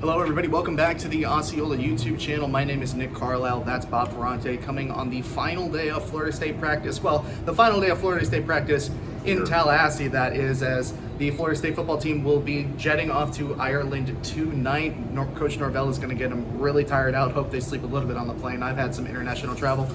Hello everybody, welcome back to the Osceola YouTube channel. My name is Nick Carlisle, that's Bob Ferrante, coming on the final day of Florida State practice. Well, the final day of Florida State practice in Tallahassee, that is, as the Florida State football team will be jetting off to Ireland tonight. Coach Norvell is going to get them really tired out. Hope they sleep a little bit on the plane. I've had some international travel.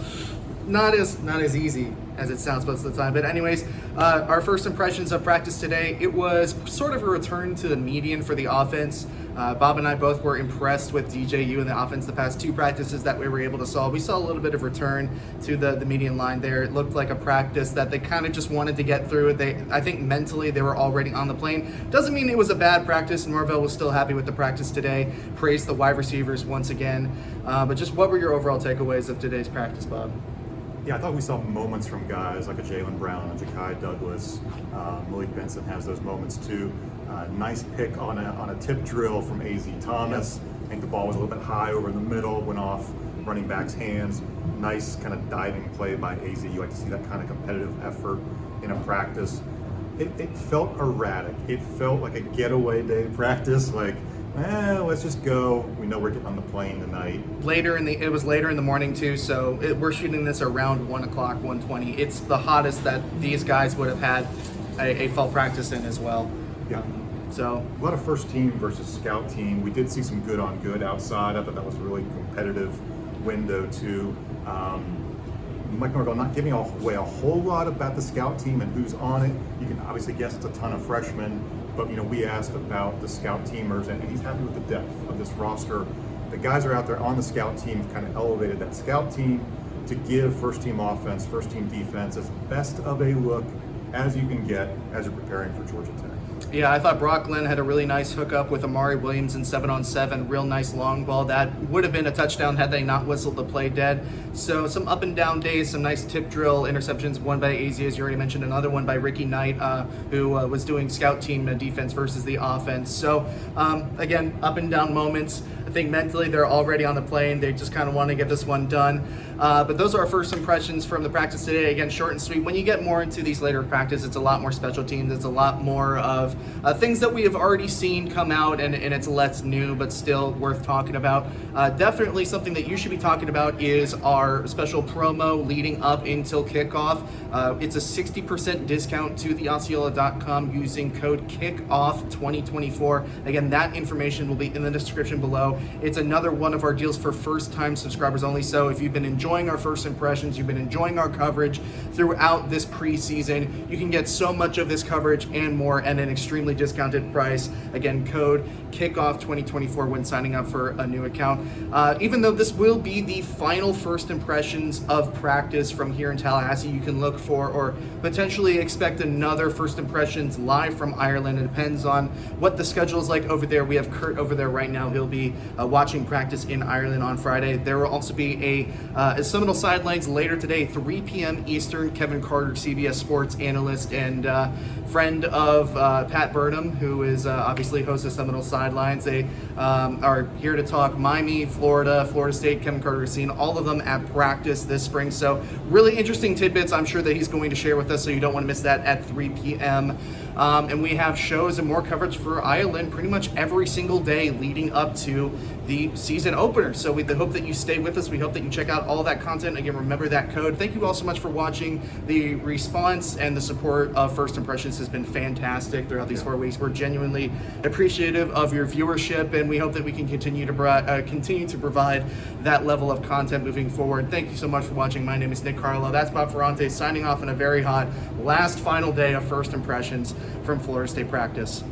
Not as easy as it sounds most of the time. But anyways, our first impressions of practice today, it was sort of a return to the median for the offense. Bob and I both were impressed with DJU and the offense the past two practices that we were able to solve. We saw a little bit of return to the median line there. It looked like a practice that they kind of just wanted to get through. I think mentally they were already on the plane. Doesn't mean it was a bad practice. Norvell was still happy with the practice today. Praised the wide receivers once again. But just what were your overall takeaways of today's practice, Bob? Yeah, I thought we saw moments from guys like a Jalen Brown and Ja'Kai Douglas. Malik Benson has those moments too. Nice pick on a tip drill from AZ Thomas. I think the ball was a little bit high over in the middle, went off running back's hands. Nice kind of diving play by AZ. You like to see that kind of competitive effort in a practice. It felt erratic. It felt like a getaway day practice, like, let's just go. We know we're getting on the plane tonight. It was later in the morning too, so we're shooting this around 1 o'clock, 1:20. It's the hottest that these guys would have had a fall practice in as well. Yeah. So a lot of first team versus scout team. We did see some good on good outside. I thought that was a really competitive window too. Mike Norvell not giving away a whole lot about the scout team and who's on it. You can obviously guess it's a ton of freshmen, but we asked about the scout teamers, and he's happy with the depth of this roster. The guys are out there on the scout team, have kind of elevated that scout team to give first team offense, first team defense as best of a look as you can get as you're preparing for Georgia Tech. Yeah, I thought Brock Glenn had a really nice hookup with Amari Williams in 7-on-7. Real nice long ball. That would have been a touchdown had they not whistled the play dead. So some up and down days, some nice tip drill interceptions. One by AZ, as you already mentioned. Another one by Ricky Knight, who was doing scout team defense versus the offense. So again, up and down moments. I think mentally they're already on the plane. They just kind of want to get this one done. But those are our first impressions from the practice today. Again, short and sweet. When you get more into these later practice, it's a lot more special teams. It's a lot more of things that we have already seen come out, and it's less new, but still worth talking about. Definitely something that you should be talking about is our special promo leading up until kickoff. It's a 60% discount to theosceola.com using code KICKOFF2024. Again, that information will be in the description below. It's another one of our deals for first-time subscribers only. So if you've been enjoying our first impressions, you've been enjoying our coverage throughout this preseason, you can get so much of this coverage and more at an extremely discounted price. Again, code KICKOFF2024 when signing up for a new account. Even though this will be the final first impressions of practice from here in Tallahassee, you can look for or potentially expect another first impressions live from Ireland. It depends on what the schedule is like over there. We have Kurt over there right now. He'll be watching practice in Ireland on Friday. There will also be a Seminole Sidelines later today, 3 p.m. Eastern. Kevin Carter, CBS Sports analyst and friend of Pat Burnham, who is obviously host of Seminole Sidelines. They are here to talk Miami, Florida State. Kevin Carter has seen all of them at practice this spring. So really interesting tidbits I'm sure that he's going to share with us, so you don't want to miss that at 3 p.m. And we have shows and more coverage for Ireland pretty much every single day leading up to the season opener. So we hope that you stay with us. We hope that you check out all that content. Again, remember that code. Thank you all so much for watching. The response and the support of First Impressions has been fantastic throughout these 4 weeks. We're genuinely appreciative of your viewership, and we hope that we can continue to provide that level of content moving forward. Thank you so much for watching. My name is Nick Carlisle. That's Bob Ferrante signing off on a very hot final day of First Impressions from Florida State practice.